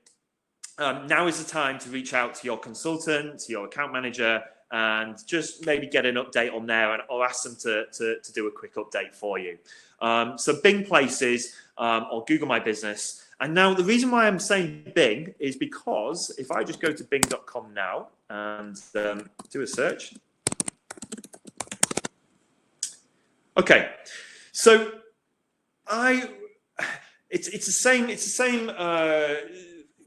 now is the time to reach out to your consultant, to your account manager, and just maybe get an update on there, or ask them to do a quick update for you. So Bing Places or Google My Business. And now the reason why I'm saying Bing is because if I just go to bing.com now and do a search. Okay, so it's the same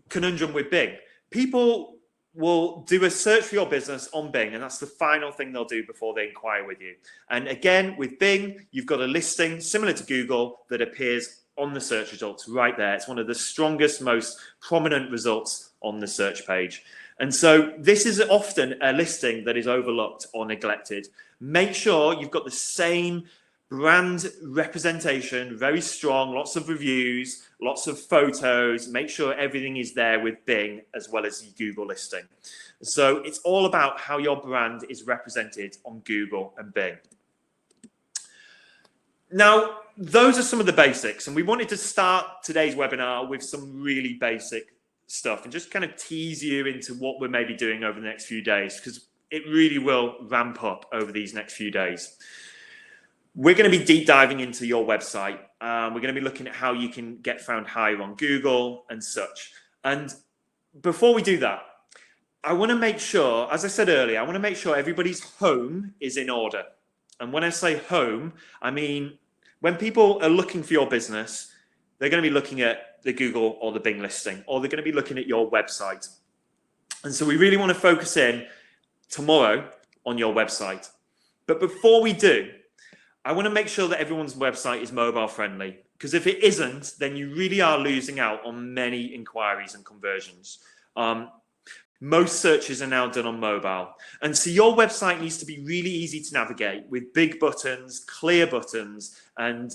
conundrum with Bing. People will do a search for your business on Bing, and that's the final thing they'll do before they inquire with you. And again, with Bing, you've got a listing similar to Google that appears on the search results right there. It's one of the strongest, most prominent results on the search page. And so this is often a listing that is overlooked or neglected. Make sure you've got the same brand representation, very strong, lots of reviews, lots of photos. Make sure everything is there with Bing as well as your Google listing. So it's all about how your brand is represented on Google and Bing. Now, those are some of the basics, and we wanted to start today's webinar with some really basic stuff and just kind of tease you into what we're maybe doing over the next few days, because it really will ramp up over these next few days. We're going to be deep diving into your website. We're going to be looking at how you can get found higher on Google and such. And before we do that, I want to make sure, as I said earlier, I want to make sure everybody's home is in order. And when I say home, I mean, when people are looking for your business, they're going to be looking at the Google or the Bing listing, or they're going to be looking at your website. And so we really want to focus in tomorrow on your website. But before we do, I want to make sure that everyone's website is mobile friendly, because if it isn't, then you really are losing out on many inquiries and conversions. Most searches are now done on mobile. And so your website needs to be really easy to navigate with big buttons, clear buttons. And,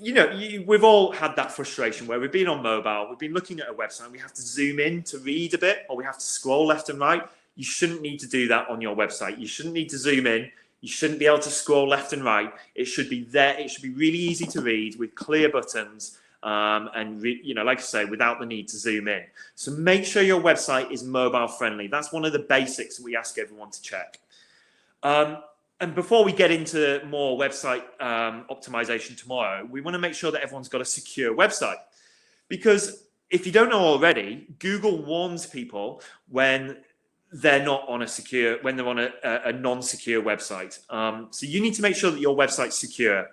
you know, we've all had that frustration where we've been on mobile, we've been looking at a website, we have to zoom in to read a bit, or we have to scroll left and right. You shouldn't need to do that on your website. You shouldn't need to zoom in. You shouldn't be able to scroll left and right. It should be there. It should be really easy to read with clear buttons. You know, like I say, without the need to zoom in. So make sure your website is mobile friendly. That's one of the basics that we ask everyone to check. And before we get into more website optimization tomorrow, we want to make sure that everyone's got a secure website. Because if you don't know already, Google warns people when they're not on a secure, when they're on a non-secure website. So you need to make sure that your website's secure,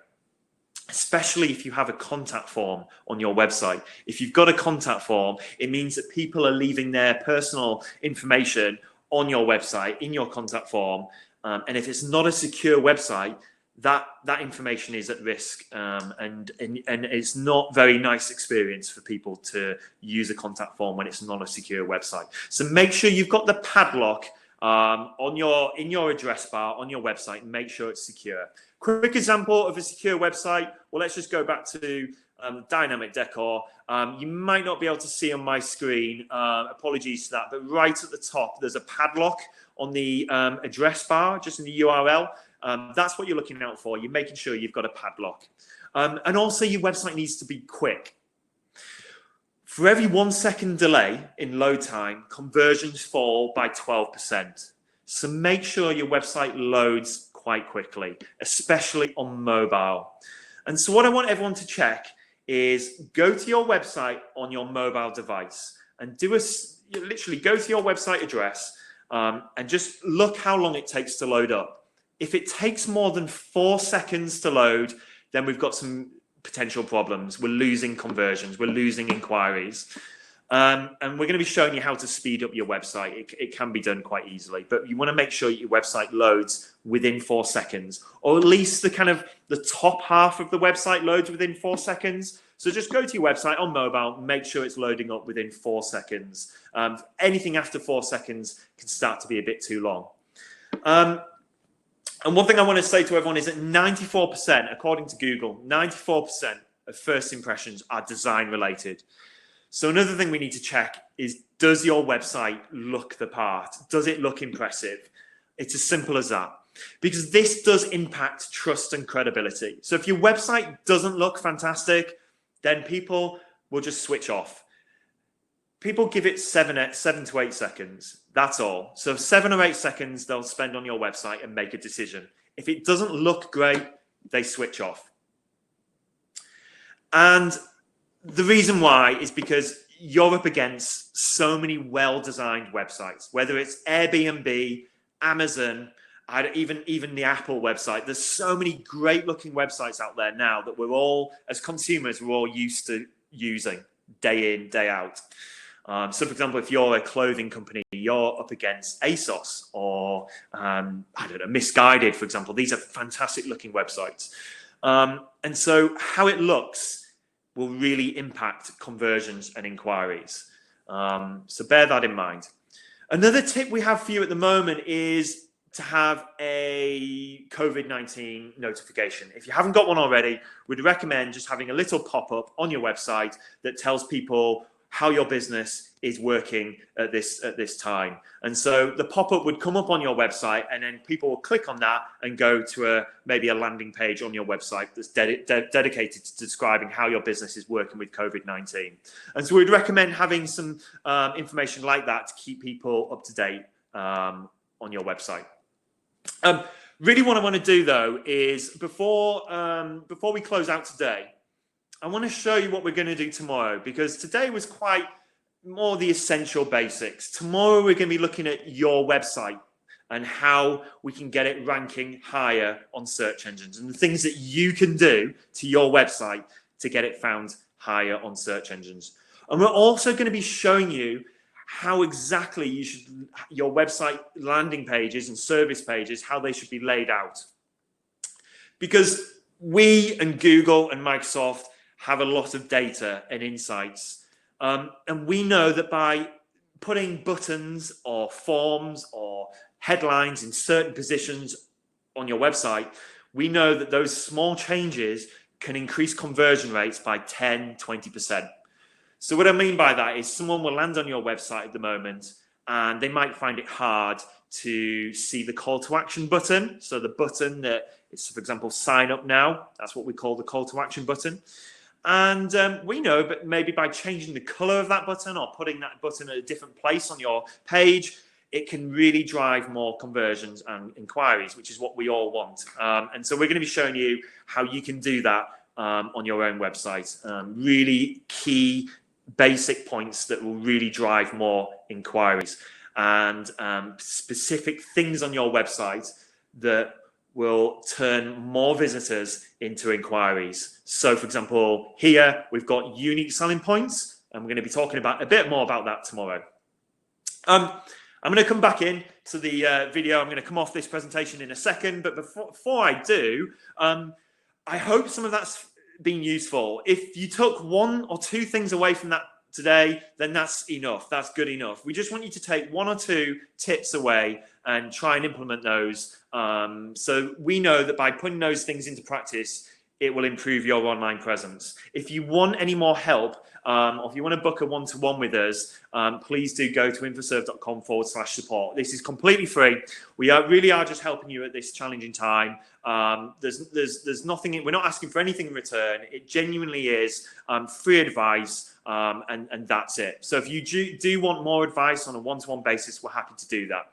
especially if you have a contact form on your website. If you've got a contact form, it means that people are leaving their personal information on your website, in your contact form. And if it's not a secure website, that information is at risk, and it's not very nice experience for people to use a contact form when it's not a secure website. So make sure you've got the padlock in your address bar on your website, and make sure it's secure. Quick example of a secure website. Well, let's just go back to dynamic decor. You might not be able to see on my screen. Apologies for that, but right at the top, there's a padlock on the address bar, just in the URL. That's what you're looking out for. You're making sure you've got a padlock. And also your website needs to be quick. For every 1 second delay in load time, conversions fall by 12%. So make sure your website loads quite quickly, especially on mobile. And so what I want everyone to check is go to your website on your mobile device and literally go to your website address and just look how long it takes to load up. If it takes more than 4 seconds to load, then we've got some potential problems. We're losing conversions. We're losing inquiries. And we're going to be showing you how to speed up your website. It can be done quite easily, but you want to make sure your website loads within 4 seconds, or at least the top half of the website loads within 4 seconds. So just go to your website on mobile, make sure it's loading up within 4 seconds. Anything after 4 seconds can start to be a bit too long. And one thing I want to say to everyone is that 94%, according to Google, 94% of first impressions are design related. So another thing we need to check is, does your website look the part? Does it look impressive? It's as simple as that. Because this does impact trust and credibility. So if your website doesn't look fantastic, then people will just switch off. People give it 7 to 8 seconds. That's all. So 7 or 8 seconds they'll spend on your website and make a decision. If it doesn't look great, they switch off. And the reason why is because you're up against so many well-designed websites, whether it's Airbnb, Amazon, even the Apple website. There's so many great-looking websites out there now that we're all, as consumers, we're all used to using day in, day out. So, for example, if you're a clothing company, you're up against ASOS or, I don't know, Misguided, for example. These are fantastic-looking websites. And so how it looks will really impact conversions and inquiries. So bear that in mind. Another tip we have for you at the moment is to have a COVID-19 notification. If you haven't got one already, we'd recommend just having a little pop-up on your website that tells people how your business is working at this time. And so the pop-up would come up on your website, and then people will click on that and go to maybe a landing page on your website that's dedicated to describing how your business is working with COVID-19. And so we'd recommend having some information like that to keep people up to date on your website. Really what I want to do though is before we close out today, I want to show you what we're going to do tomorrow, because today was quite more the essential basics. Tomorrow we're going to be looking at your website and how we can get it ranking higher on search engines and the things that you can do to your website to get it found higher on search engines. And we're also going to be showing you how exactly your website landing pages and service pages, how they should be laid out. Because we and Google and Microsoft have a lot of data and insights. And we know that by putting buttons or forms or headlines in certain positions on your website, we know that those small changes can increase conversion rates by 10, 20%. So what I mean by that is someone will land on your website at the moment and they might find it hard to see the call to action button. So the button that is, for example, sign up now, that's what we call the call to action button. And we know, but maybe by changing the color of that button or putting that button at a different place on your page, it can really drive more conversions and inquiries, which is what we all want. And so we're going to be showing you how you can do that on your own website. Really key basic points that will really drive more inquiries, and specific things on your website that will turn more visitors into inquiries. So for example, here we've got unique selling points, and we're going to be talking about a bit more about that tomorrow. I'm going to come back in to the video. I'm going to come off this presentation in a second, but before I do, I hope some of that's been useful. If you took 1 or 2 things away from that today, then that's enough. That's good enough. We just want you to take 1 or 2 tips away and try and implement those. So we know that by putting those things into practice, it will improve your online presence. If you want any more help, or if you want to book a one-to-one with us, please do go to infoserve.com/support. This is completely free. We really are just helping you at this challenging time. There's nothing, we're not asking for anything in return. It genuinely is free advice, and that's it. So if you do want more advice on a one-to-one basis, we're happy to do that.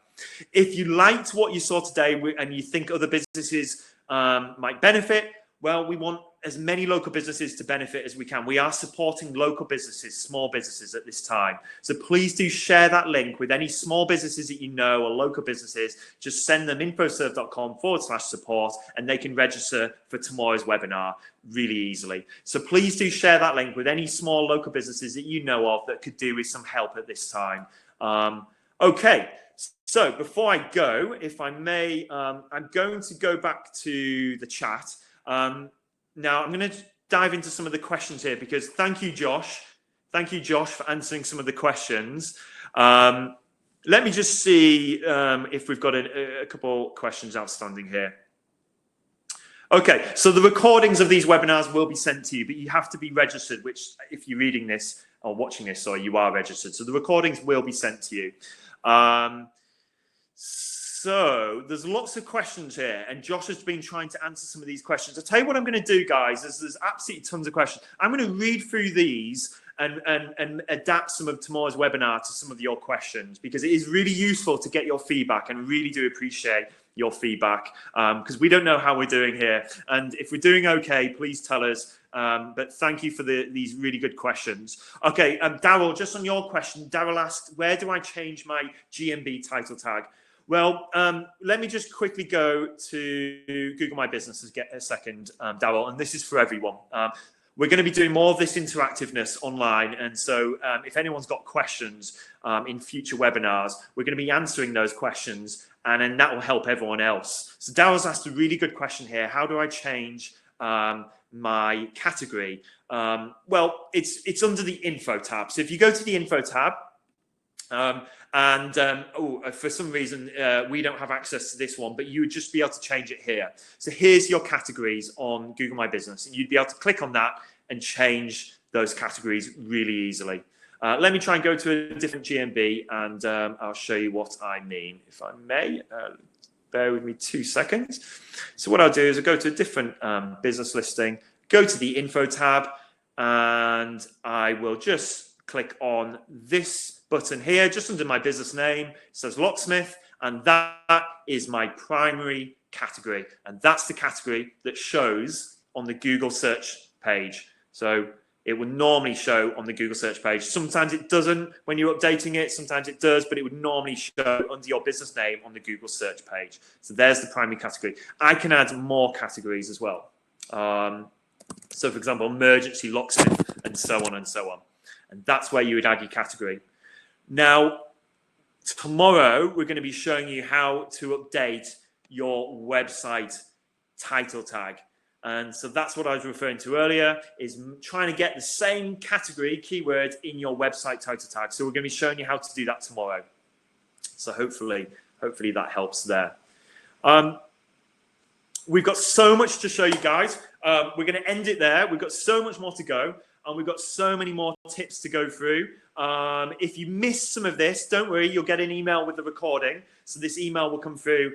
If you liked what you saw today and you think other businesses might benefit, well, we want as many local businesses to benefit as we can. We are supporting local businesses, small businesses at this time. So please do share that link with any small businesses that you know or local businesses. Just send them infoserve.com/support and they can register for tomorrow's webinar really easily. So please do share that link with any small local businesses that you know of that could do with some help at this time. Okay. So before I go, if I may, I'm going to go back to the chat. Now I'm going to dive into some of the questions here, because thank you, Josh. Thank you, Josh, for answering some of the questions. Let me just see if we've got a couple questions outstanding here. Okay, so the recordings of these webinars will be sent to you, but you have to be registered, which if you're reading this or watching this, sorry, you are registered. So the recordings will be sent to you. So there's lots of questions here, and Josh has been trying to answer some of these questions. I'll tell you what I'm going to do, guys. There's absolutely tons of questions. I'm going to read through these and adapt some of tomorrow's webinar to some of your questions, because it is really useful to get your feedback, and really do appreciate your feedback, because we don't know how we're doing here. And if we're doing okay, please tell us. But thank you for these really good questions. Okay, Daryl, just on your question, Daryl asked, where do I change my GMB title tag? Well, let me just quickly go to Google My Business and get a second, Daryl, and this is for everyone. We're going to be doing more of this interactiveness online, and so if anyone's got questions in future webinars, we're going to be answering those questions, and then that will help everyone else. So Daryl's asked a really good question here. How do I change my category? Well, it's under the Info tab. So if you go to the Info tab, for some reason we don't have access to this one, but you would just be able to change it here. So here's your categories on Google My Business, and you'd be able to click on that and change those categories really easily. Let me try and go to a different GMB, and I'll show you what I mean, if I may. Bear with me 2 seconds. So what I'll do is I'll go to a different business listing, go to the Info tab, and I will just click on this button here, just under my business name. It says locksmith, and that is my primary category, and that's the category that shows on the Google search page. So it would normally show on the Google search page. Sometimes it doesn't when you're updating it, sometimes it does, but it would normally show under your business name on the Google search page. So there's the primary category. I can add more categories as well. So for example, emergency locksmith, and so on and so on. And that's where you would add your category. Now, tomorrow, we're going to be showing you how to update your website title tag. And so that's what I was referring to earlier, is trying to get the same category keyword in your website title tag. So we're going to be showing you how to do that tomorrow. So hopefully that helps there. We've got so much to show you guys. We're going to end it there. We've got so much more to go, and we've got so many more tips to go through. If you missed some of this, don't worry, you'll get an email with the recording. So this email will come through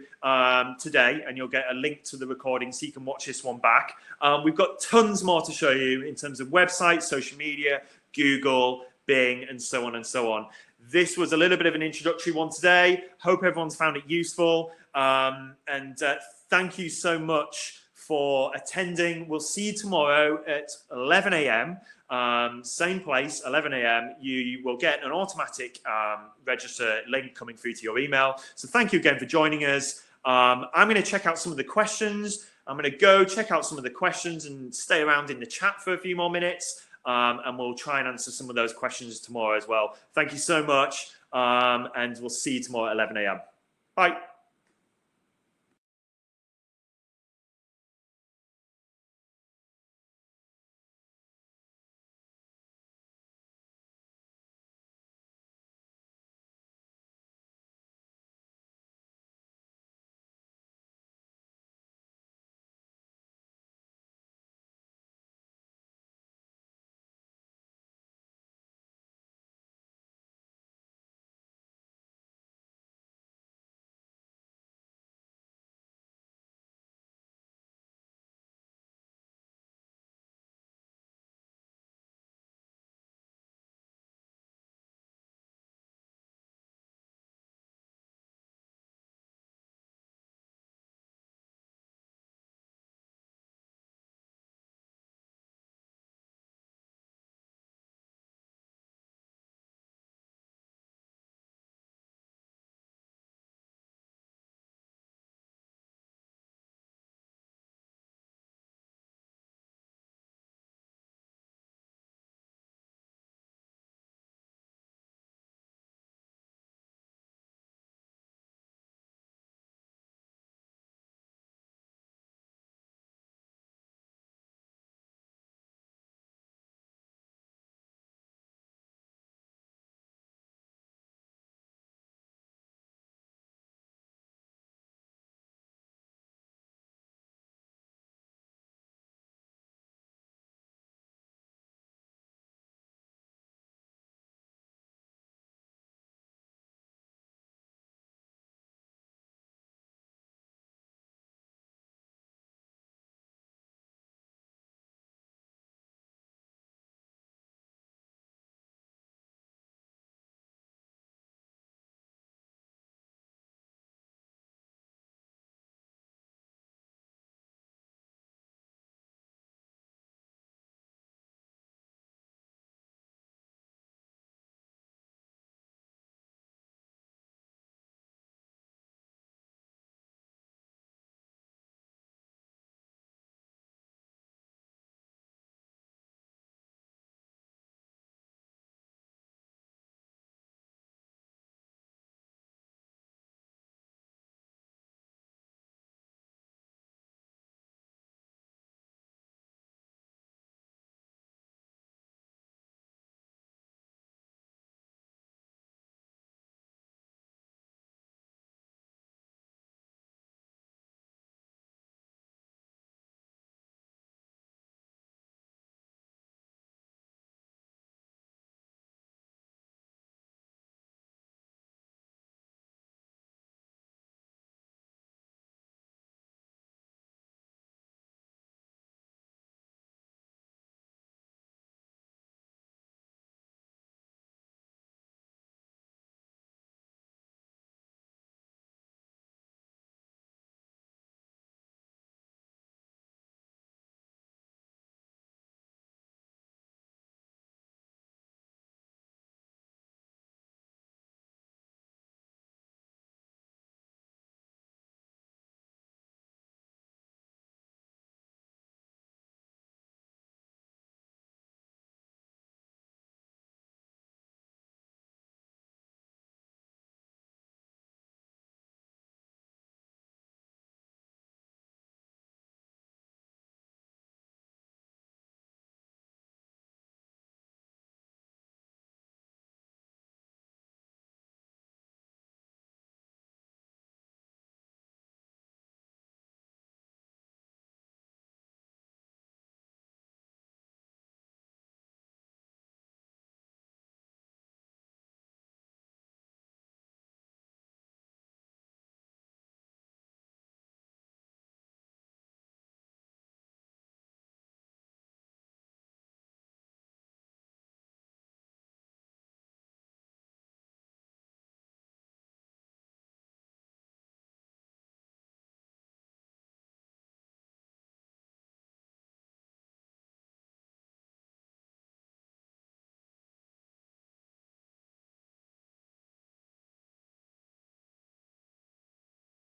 today, and you'll get a link to the recording so you can watch this one back. We've got tons more to show you in terms of websites, social media, Google, Bing, and so on and so on. This was a little bit of an introductory one today. Hope everyone's found it useful. Thank you so much for attending. We'll see you tomorrow at 11 a.m. Same place, 11 a.m. You will get an automatic register link coming through to your email. So thank you again for joining us. I'm going to check out some of the questions. I'm going to go check out some of the questions and stay around in the chat for a few more minutes. And we'll try and answer some of those questions tomorrow as well. Thank you so much. And we'll see you tomorrow at 11 a.m. Bye.